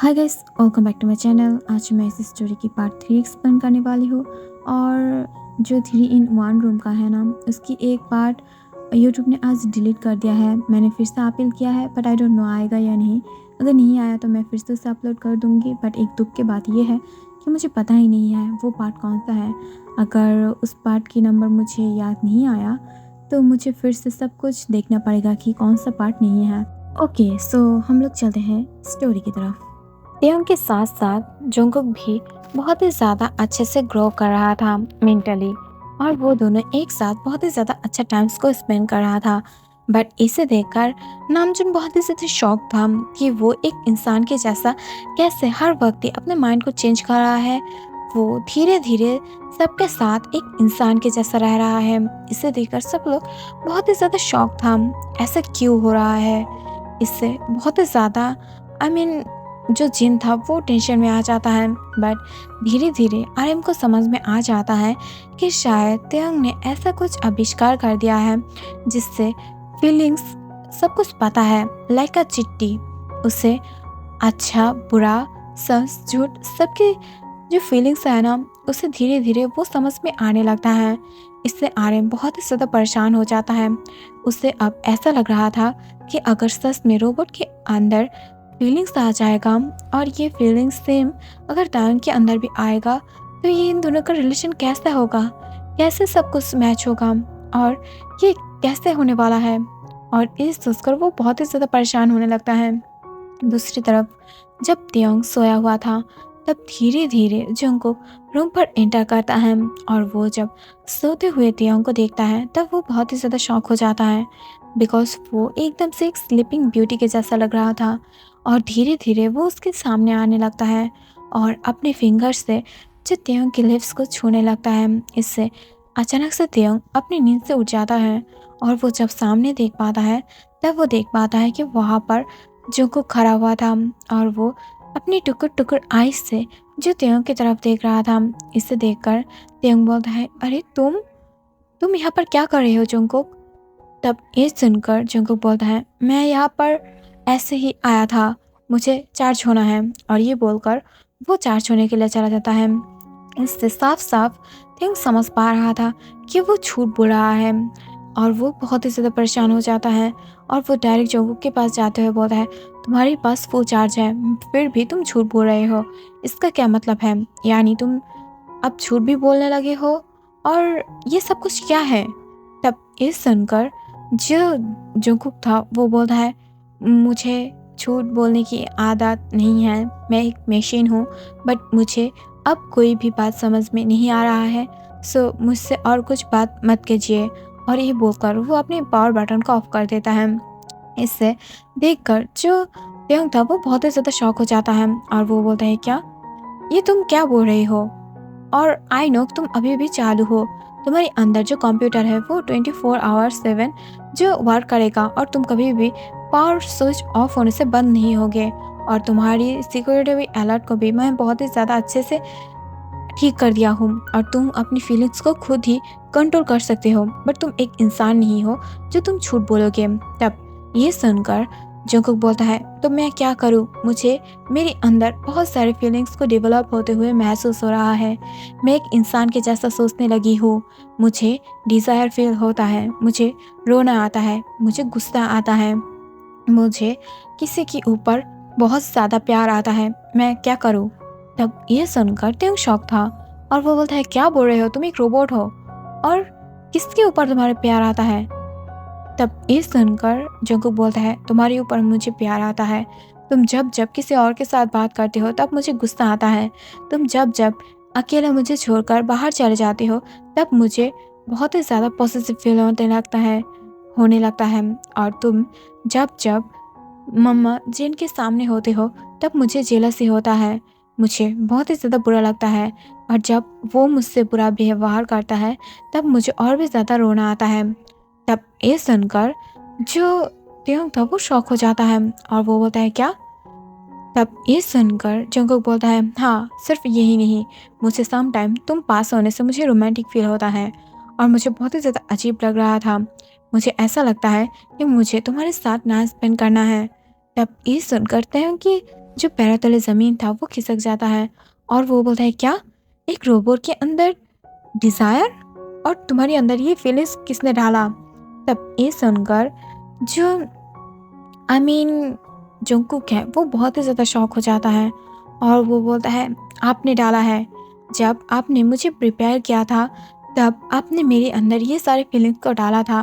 Hi guys, welcome back to my channel. आज मैं इस स्टोरी की पार्ट 3 एक्सप्लेन करने वाली हूँ। और जो 3 in 1 रूम का है ना, उसकी एक पार्ट यूट्यूब ने आज डिलीट कर दिया है। मैंने फिर से अपील किया है, बट आई डोंट नो आएगा या नहीं। अगर नहीं आया तो मैं फिर से उसे अपलोड कर दूँगी। बट एक दुख की बात यह है कि मुझे पता ही नहीं है वो पार्ट कौन सा है। अगर उस पार्ट की नंबर मुझे याद नहीं आया तो मुझे फिर से सब कुछ देखना पड़ेगा कि कौन सा पार्ट नहीं है। ओके, सो हम लोग चलते हैं स्टोरी की तरफ। तेयंग के साथ साथ जुंगकुक भी बहुत ही ज़्यादा अच्छे से ग्रो कर रहा था मेंटली, और वो दोनों एक साथ बहुत ही ज़्यादा अच्छा टाइम्स को स्पेंड कर रहा था। बट इसे देखकर नामजुन बहुत ही ज़्यादा शॉक था कि वो एक इंसान के जैसा कैसे हर वक्त ही अपने माइंड को चेंज कर रहा है। वो धीरे धीरे सबके साथ एक इंसान के जैसा रह रहा है। इसे देखकर सब लोग बहुत ही ज़्यादा शॉक था, ऐसा क्यों हो रहा है। इससे बहुत ही ज़्यादा जो जिन था वो टेंशन में आ जाता है। बट धीरे धीरे आर्यन को समझ में आ जाता है कि शायद तेयंग ने ऐसा कुछ आविष्कार कर दिया है जिससे फीलिंग्स सब कुछ पता है, लाइक अ चिट्ठी। उसे अच्छा बुरा सच झूठ सबकी जो फीलिंग्स है ना, उसे धीरे धीरे वो समझ में आने लगता है। इससे आर्यन बहुत ही ज़्यादा परेशान हो जाता है। उसे अब ऐसा लग रहा था कि अगर सच में रोबोट के अंदर फीलिंग्स आ जाएगा और ये फीलिंग्स सेम अगर तायंग के अंदर भी आएगा तो ये इन दोनों का रिलेशन कैसा होगा, कैसे सब कुछ मैच होगा और ये कैसे होने वाला है। और इस सोचकर वो बहुत ही ज़्यादा परेशान होने लगता है। दूसरी तरफ जब तेयंग सोया हुआ था तब धीरे धीरे जंगकुक रूम पर एंटर करता है, और वो जब सोते हुए तेयंग को देखता है तब वो बहुत ही ज़्यादा शॉक हो जाता है, बिकॉज वो एकदम से एक स्लीपिंग ब्यूटी के जैसा लग रहा था। और धीरे धीरे वो उसके सामने आने लगता है और अपने फिंगर्स से जो तेयंग के लिप्स को छूने लगता है। इससे अचानक से तेयंग अपनी नींद से उठ जाता है, और वो जब सामने देख पाता है तब वो देख पाता है कि वहाँ पर जंगकुक खड़ा हुआ था, और वो अपनी टुकुर टुकुर आइज से जो तेयंग की तरफ देख रहा था। इसे देखकर तेयंग बोलता है, अरे तुम यहाँ पर क्या कर रहे हो जंगकुक। तब ये सुनकर जंगकुक बोलता है, मैं यहाँ पर ऐसे ही आया था, मुझे चार्ज होना है। और ये बोलकर वो चार्ज होने के लिए चला जाता है। इससे साफ साफ तेयंग समझ पा रहा था कि वो झूठ बोल रहा है, और वो बहुत ही ज़्यादा परेशान हो जाता है। और वो डायरेक्ट जंगकुक के पास जाते हुए बोलता है, तुम्हारे पास फुल चार्ज है फिर भी तुम झूठ बोल रहे हो, इसका क्या मतलब है। यानी तुम अब झूठ भी बोलने लगे हो, और ये सब कुछ क्या है। तब ये सुनकर जो जंगकुक था वो बोलता है, मुझे झूठ बोलने की आदत नहीं है, मैं एक मशीन हूँ। बट मुझे अब कोई भी बात समझ में नहीं आ रहा है, सो मुझसे और कुछ बात मत कीजिए। और ये बोलकर वो अपने पावर बटन को ऑफ कर देता है। इससे देखकर जो तेयंग था वो बहुत ही ज़्यादा शॉक हो जाता है, और वो बोलता है, क्या ये तुम क्या बोल रही हो। और आई नो तुम अभी भी चालू हो, तुम्हारे अंदर जो कंप्यूटर है वो 24/7 जो वर्क करेगा, और तुम कभी भी पावर स्विच ऑफ होने से बंद नहीं होगे। और तुम्हारी सिक्योरिटी अलर्ट को भी मैं बहुत ही ज़्यादा अच्छे से ठीक कर दिया हूँ, और तुम अपनी फीलिंग्स को खुद ही कंट्रोल कर सकते हो। बट तुम एक इंसान नहीं हो जो तुम झूठ बोलोगे। तब ये सुनकर जंगकुक बोलता है, तो मैं क्या करूँ, मुझे मेरे अंदर बहुत सारे फीलिंग्स को डेवलप होते हुए महसूस हो रहा है। मैं एक इंसान के जैसा सोचने लगी हूँ, मुझे डिज़ायर फील होता है, मुझे रोना आता है, मुझे गुस्सा आता है, मुझे किसी के ऊपर बहुत ज़्यादा प्यार आता है, मैं क्या करूँ। तब ये सुनकर तेयंग शॉक था, और वो बोलता है, क्या बोल रहे हो, तुम एक रोबोट हो और किसके ऊपर तुम्हारे प्यार आता है। तब ये सुनकर जंगकुक बोलता है, तुम्हारे ऊपर मुझे प्यार आता है। तुम जब जब किसी और के साथ बात करते हो तब मुझे गुस्सा आता है। तुम जब जब अकेला मुझे छोड़कर बाहर चले जाते हो तब मुझे बहुत ही ज़्यादा पॉजिटिव फील होने लगता है। और तुम जब जब मम्मा जिनके सामने होते हो तब मुझे जेलसी होता है, मुझे बहुत ही ज़्यादा बुरा लगता है। और जब वो मुझसे बुरा व्यवहार करता है तब मुझे और भी ज़्यादा रोना आता है। तब ये सुनकर जो तेयंग था वो शॉक हो जाता है, और वो बोलता है, क्या। तब ये सुनकर जंगकुक बोलता है, हाँ सिर्फ यही नहीं, मुझे सम टाइम तुम पास होने से मुझे रोमांटिक फील होता है, और मुझे बहुत ही ज़्यादा अजीब लग रहा था। मुझे ऐसा लगता है कि मुझे तुम्हारे साथ नाइट स्पेंड करना है। तब ये सुनकर तेयंग की जो पैरों तले ज़मीन था वो खिसक जाता है और वो बोलता है, क्या एक रोबोट के अंदर डिज़ायर और तुम्हारे अंदर ये फीलिंग्स किसने डाला? तब ये सुनकर जो आई मीन जंगकुक है वो बहुत ही ज़्यादा शॉक हो जाता है और वो बोलता है, आपने डाला है। जब आपने मुझे प्रिपेयर किया था तब आपने मेरे अंदर ये सारे फीलिंग्स को डाला था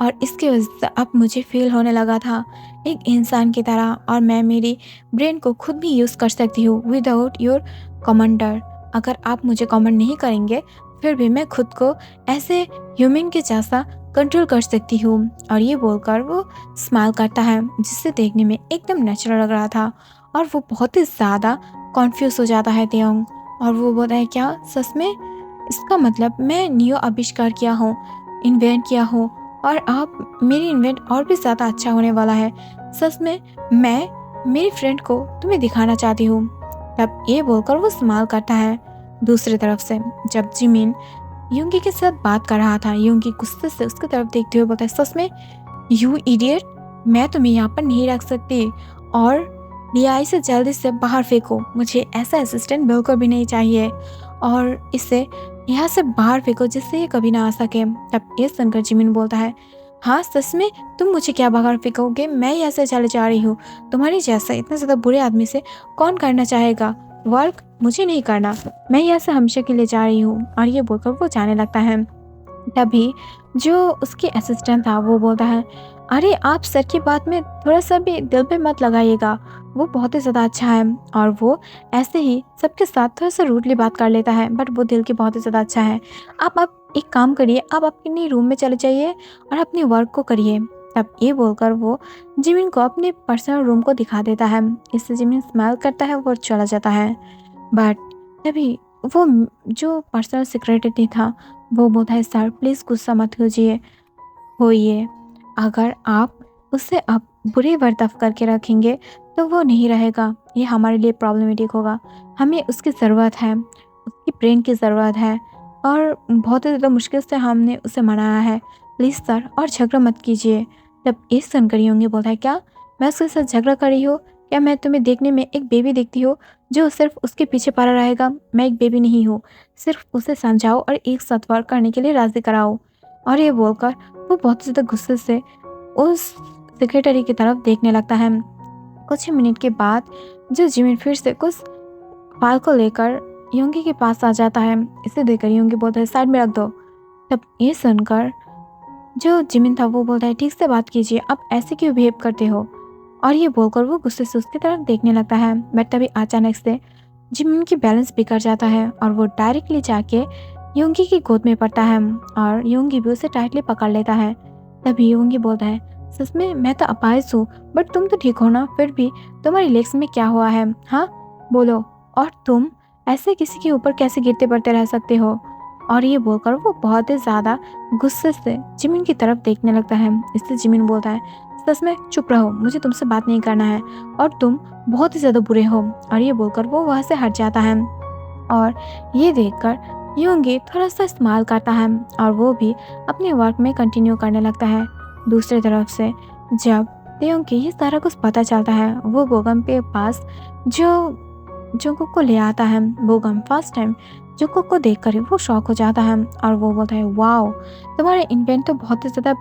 और इसकी वजह से अब मुझे फील होने लगा था एक इंसान की तरह और मैं मेरी ब्रेन को खुद भी यूज़ कर सकती हूँ विदाउट योर कमांडर। अगर आप मुझे कमांड नहीं करेंगे फिर भी मैं खुद को ऐसे ह्यूमन के जैसा कंट्रोल कर सकती हूँ। और ये बोलकर वो स्माइल करता है जिससे देखने में एकदम नेचुरल लग रहा था और वो बहुत ही ज़्यादा कॉन्फ्यूज हो जाता है तेयोंग और वो बोलता है, क्या सच में? इसका मतलब मैं न्यू आविष्कार किया हूँ, इन्वेंट किया हूँ और आप मेरी इन्वेंट और भी ज़्यादा अच्छा होने वाला है। सच में मैं मेरी फ्रेंड को तुम्हें दिखाना चाहती हूँ। तब ये बोलकर वो स्माइल करता है। दूसरी तरफ से जब जिमिन योंगी के साथ बात कर रहा था, योंगी गुस्से से उसकी तरफ देखते हुए बोलता है, सच में यू इडियट, मैं तुम्हें यहाँ पर नहीं रख सकती और रियाई से जल्दी से बाहर फेंको। मुझे ऐसा असिस्टेंट बिल्कुल भी नहीं चाहिए और इसे यहाँ से बाहर फेंको जिससे ये कभी ना आ सके। तब ये सुनकर जिमिन बोलता है, हाँ सच में तुम मुझे क्या बाहर फेंकोगे? मैं यहाँ से चले जा रही हूँ। तुम्हारी जैसा इतना ज़्यादा बुरे आदमी से कौन करना चाहेगा वर्क? मुझे नहीं करना, मैं यहाँ से हमेशा के लिए जा रही हूँ। और ये बोलकर वो जाने लगता है। तभी जो उसके असिस्टेंट था वो बोलता है, अरे आप सर की बात में थोड़ा सा भी दिल पे मत लगाइएगा, वो बहुत ही ज़्यादा अच्छा है और वो ऐसे ही सबके साथ थोड़ा सा रूडली बात कर लेता है बट वो दिल की बहुत ही ज़्यादा अच्छा है। आप एक काम करिए, आप अपने रूम में चले जाइए और अपने वर्क को करिए। तब ये बोलकर वो जिमिन को अपने पर्सनल रूम को दिखा देता है। इससे जिमिन स्माइल करता है और चला जाता है। बट तभी वो जो पर्सनल सेक्रेटरी था वो बोलता है, सर प्लीज़ गुस्सा मत होइए, अगर आप उससे अब बुरे बर्ताव करके रखेंगे तो वो नहीं रहेगा, ये हमारे लिए प्रॉब्लमेटिक होगा। हमें उसकी ज़रूरत है, उसकी ब्रेन की ज़रूरत है और बहुत ही ज़्यादा मुश्किल से हमने उसे मनाया है। प्लीज़ सर और झगड़ा मत कीजिए। तब ये सुनकर योंगी बोलता है, क्या मैं उसके साथ झगड़ा कर रही हूँ? क्या मैं तुम्हें देखने में एक बेबी दिखती हूँ जो सिर्फ उसके पीछे पड़ा रहेगा? मैं एक बेबी नहीं हूँ, सिर्फ उसे समझाओ और एक साथ वर्क करने के लिए राज़ी कराओ। और ये बोलकर वो बहुत ज़्यादा गुस्से से उस सेक्रेटरी की तरफ देखने लगता है। कुछ मिनट के बाद जो जिमिन फिर से कुछ फाइल को लेकर योंगी के पास आ जाता है। इसे देखकर योंगी बोलता है, साइड में रख दो। तब ये सुनकर जो जिमिन था वो बोलता है, ठीक से बात कीजिए, आप ऐसे क्यों बिहेव करते हो? और ये बोलकर वो गुस्से से उसकी तरफ देखने लगता है। बट तभी अचानक से जिमिन की बैलेंस बिगड़ जाता है और वो डायरेक्टली जाके योंगी की गोद में पड़ता है और योंगी भी उसे टाइटली पकड़ लेता है। तभी योंगी बोलता है, सच में मैं तो अपाहिज हूँ बट तुम तो ठीक हो ना? फिर भी तुम्हारी लेग्स में क्या हुआ है? हाँ बोलो, और तुम ऐसे किसी के ऊपर कैसे गिरते पड़ते रह सकते हो? और ये बोलकर वो बहुत ही ज़्यादा गुस्से से जिमिन की तरफ देखने लगता है। इससे जिमिन बोलता है, सच में चुप रहो, मुझे तुमसे बात नहीं करना है और तुम बहुत ही ज़्यादा बुरे हो। और ये बोलकर वो वहाँ से हट जाता है और ये देखकर योंगी थोड़ा सा स्माइल करता है और वो भी अपने वर्क में कंटिन्यू करने लगता है। दूसरी तरफ से जब तेयोंग को ये सारा कुछ पता चलता है वो बोगम के पास जो जंगकुक को ले आता है। बोगम फर्स्ट टाइम जंगकुक को देखकर वो शॉक हो जाता है और वो बोलता है, वाओ तुम्हारा इन्वेंट तो बहुत ही ज़्यादा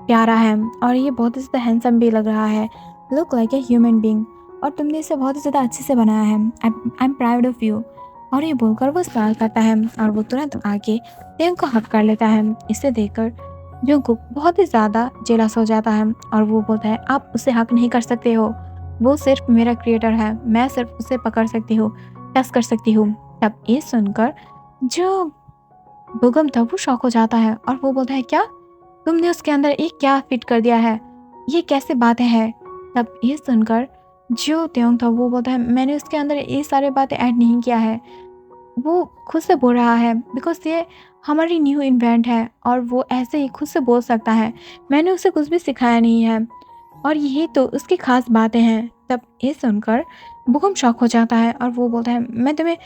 प्यारा है और ये बहुत ही ज़्यादा हैंडसम भी लग रहा है, look like a human being, और तुमने इसे बहुत ही ज़्यादा अच्छे से बनाया है। I am proud of you. और ये बोलकर वो स्माइल करता है और वो तुरंत आके तेयोंग को हक कर लेता है। इसे देखकर जंगकुक बहुत ही ज़्यादा जेलस हो जाता है और वो बोलता है, आप उसे हक नहीं कर सकते हो, वो सिर्फ मेरा क्रिएटर है, मैं सिर्फ उसे पकड़ सकती हूँ, टच कर सकती हूँ। तब ये सुनकर जो बोगम था वो शॉक हो जाता है और वो बोलता है, क्या तुमने उसके अंदर एक क्या फिट कर दिया है? ये कैसे बातें हैं? तब ये सुनकर जो तेयोंग था वो बोलता है, मैंने उसके अंदर ये सारे बातें ऐड नहीं किया है, वो खुद से बोल रहा है बिकॉज ये हमारी न्यू इन्वेंट है और वो ऐसे ही खुद से बोल सकता है, मैंने उसे कुछ भी सिखाया नहीं है और यही तो उसकी खास बातें हैं। तब ये सुनकर बोगम शॉक हो जाता है और वो बोलता है, मैं तुम्हें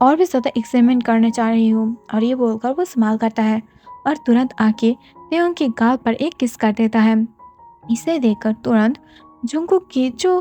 और भी ज़्यादा एक्सपेरिमेंट करने चाह रही हूँ। और ये बोलकर वो स्माइल करता है और तुरंत आके तेयोंग के गाल पर एक किस कर देता है। इसे देखकर तुरंत जंगकुक की जो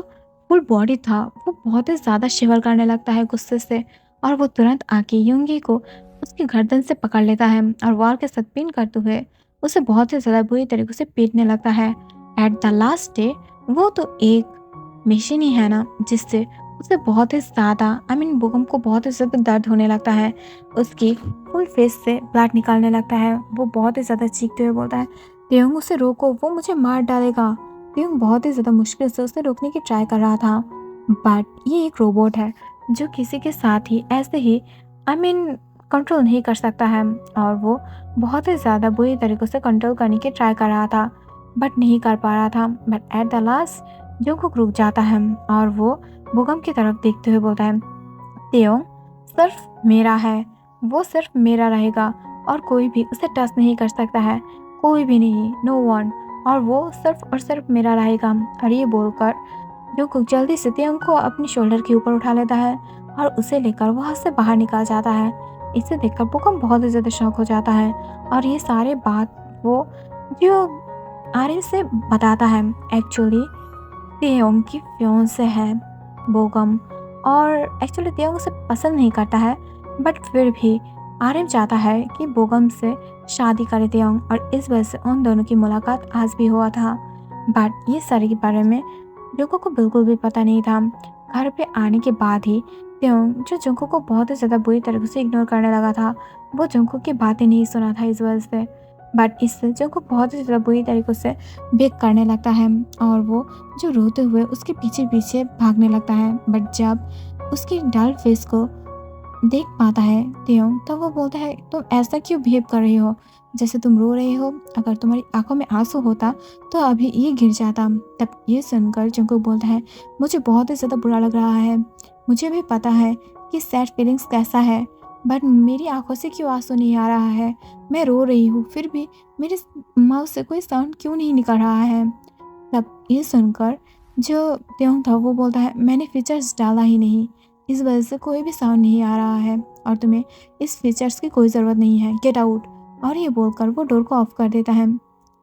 फुल बॉडी था वो बहुत ही ज़्यादा शिवर करने लगता है गुस्से से, और वो तुरंत आके युंगी को उसकी गर्दन से पकड़ लेता है और वार के साथ पिन करते हुए उसे बहुत ही ज़्यादा बुरी तरीके से पीटने लगता है। एट द लास्ट डे वो तो एक मशीन ही है ना, जिससे उसे बहुत ही ज़्यादा बोगम को बहुत ही ज़्यादा दर्द होने लगता है। उसकी फुल फेस से ब्लड निकलने लगता है। वो बहुत ही ज़्यादा चीखते हुए बोलता है, तेयोंग उसे रोको, वो मुझे मार डालेगा। तेयोंग बहुत ही ज़्यादा मुश्किल से उसे रोकने की ट्राई कर रहा था, बट ये एक रोबोट है जो किसी के साथ ही ऐसे ही कंट्रोल नहीं कर सकता है, और वो बहुत ही ज़्यादा बुरी तरीके से कंट्रोल करने की ट्राई कर रहा था बट नहीं कर पा रहा था। But at the last Jungkook रुक जाता है और वो बोगम की तरफ देखते हुए बोलता है, तेयोंग सिर्फ मेरा है, वो सिर्फ मेरा रहेगा और कोई भी उसे टच नहीं कर सकता है, कोई भी नहीं, नो वन, और वो सिर्फ और सिर्फ मेरा रहेगा। और ये बोलकर जोंगकुक जल्दी से तेयोंग को अपने शोल्डर के ऊपर उठा लेता है और उसे लेकर वहाँ से बाहर निकल जाता है। इसे देखकर बोगम बहुत ही ज़्यादा शॉक हो जाता है और ये सारे बात वो जो आर्यन से बताता है। एक्चुअली तेयोंग की फियांसे है बोगम, और एक्चुअली तेयोंग उसे पसंद नहीं करता है, बट फिर भी आर्यन चाहता है कि बोगम से शादी करे तेयोंग, और इस वजह से उन दोनों की मुलाकात आज भी हुआ था। बट ये सारे के बारे में जोंगकुक को बिल्कुल भी पता नहीं था। घर पे आने के बाद ही तेयोंग, जो जोंगकुक को बहुत ही ज़्यादा बुरी तरीके से इग्नोर करने लगा था, वो जोंगकुक की बातें नहीं सुना था इस वजह से। बट इससे जोंगकुक बहुत ही ज़्यादा बुरी तरीके से बेक करने लगता है और वो जो रोते हुए उसके पीछे पीछे भागने लगता है। बट जब उसकी डल फेस को देख पाता है तेयोंग, तब वो बोलता है, तुम ऐसा क्यों बिहेव कर रही हो, जैसे तुम रो रही हो, अगर तुम्हारी आंखों में आंसू होता तो अभी ये गिर जाता। तब ये सुनकर जोंगकुक बोलता है, मुझे बहुत ही ज़्यादा बुरा लग रहा है, मुझे भी पता है कि सैड फीलिंग्स कैसा है, बट मेरी आंखों से क्यों आंसू नहीं आ रहा है, मैं रो रही हूँ फिर भी मेरे माउथ से कोई साउंड क्यों नहीं निकल रहा है। तब ये सुनकर जो तेयोंग था वो बोलता है, मैंने फीचर्स डाला ही नहीं, इस वजह से कोई भी साउंड नहीं आ रहा है और तुम्हें इस फीचर्स की कोई ज़रूरत नहीं है, गेट आउट। और ये बोलकर वो डोर को ऑफ कर देता है।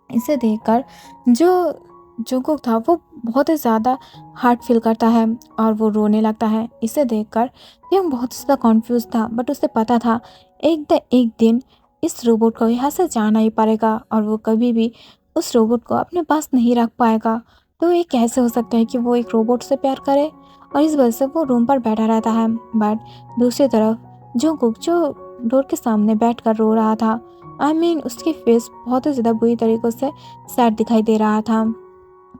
इसे देखकर जो जोंगकुक था वो बहुत ही ज़्यादा हार्ट फील करता है और वो रोने लगता है। इसे देखकर तेयोंग बहुत ज़्यादा कॉन्फ्यूज था, बट उसे पता था एक दिन इस रोबोट को यहाँ से जाना ही पड़ेगा और वो कभी भी उस रोबोट को अपने पास नहीं रख पाएगा। तो ये कैसे हो सकता है कि वो एक रोबोट से प्यार करे, और इस वजह से वो रूम पर बैठा रहता है। बट दूसरी तरफ जोंगकुक जो डोर के सामने बैठकर रो रहा था, उसकी फेस बहुत ही ज़्यादा बुरी तरीक़ों से सैड दिखाई दे रहा था।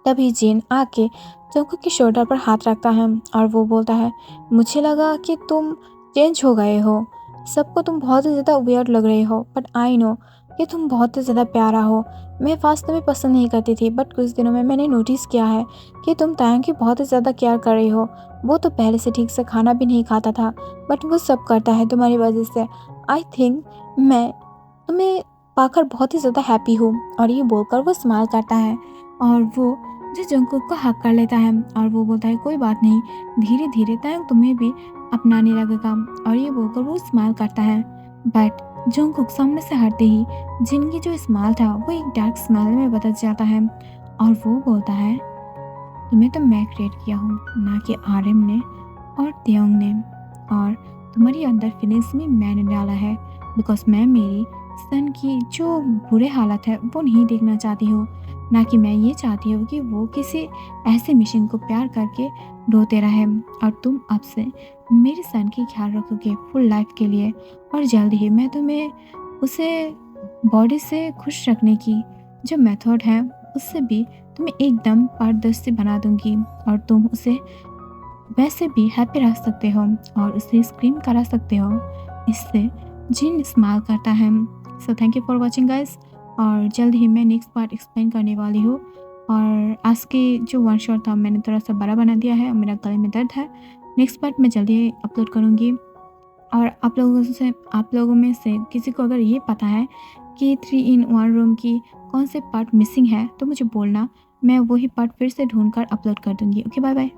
तभी जिन आके जोंगकुक के शोल्डर पर हाथ रखता है और वो बोलता है, मुझे लगा कि तुम चेंज हो गए हो, सबको तुम बहुत ही ज़्यादा वियर्ड लग रहे हो, बट आई नो कि तुम बहुत ही ज़्यादा प्यारा हो। मैं वास्तव में पसंद नहीं करती थी, बट कुछ दिनों में मैंने नोटिस किया है कि तुम तायंग की बहुत ही ज़्यादा केयर कर रही हो। वो तो पहले से ठीक से खाना भी नहीं खाता था, बट वो सब करता है तुम्हारी वजह से। आई थिंक मैं तुम्हें पाकर बहुत ही ज़्यादा हैप्पी हूँ। और ये बोलकर वो स्माइल करता है और वो जो जंगकुक को हक कर लेता है और वो बोलता है, कोई बात नहीं, धीरे धीरे तायंग तुम्हें भी अपनाने लगेगा। और ये बोलकर वो स्माइल करता है, बट जंगकुक सामने से हटते ही जिनकी जो स्माइल था वो एक डार्क स्माइल में बदल जाता है और वो बोलता है, तुम्हें तो मैं क्रिएट किया हूँ, ना कि आर्यन ने और तेयोंग ने, और तुम्हारी अंदर फीलिंग्स में मैंने डाला है, बिकॉज मैं मेरी सन की जो बुरे हालत है वो नहीं देखना चाहती हूँ, ना कि मैं ये चाहती हूँ कि वो किसी ऐसे मिशन को प्यार करके रोते रहे। और तुम अब से मेरे सन की ख्याल रखोगे फुल लाइफ के लिए, और जल्द ही मैं तुम्हें उसे बॉडी से खुश रखने की जो मेथड है उससे भी तुम्हें एकदम पारदर्शी बना दूंगी, और तुम उसे वैसे भी हैप्पी रख सकते हो और उसे स्क्रीन करा सकते हो। इससे जिन स्माइल करता है। So thank you for watching guys, और जल्द ही मैं नेक्स्ट पार्ट एक्सप्लेन करने वाली हूँ। और आज की जो वन शॉट था मैंने थोड़ा सा बड़ा बना दिया है, मेरा गले में दर्द है। नेक्स्ट पार्ट मैं जल्दी अपलोड करूँगी। और आप लोगों में से किसी को अगर ये पता है कि 3 in 1 रूम की कौन से पार्ट मिसिंग है तो मुझे बोलना, मैं वही पार्ट फिर से ढूंढ कर अपलोड कर दूँगी। Okay, bye bye.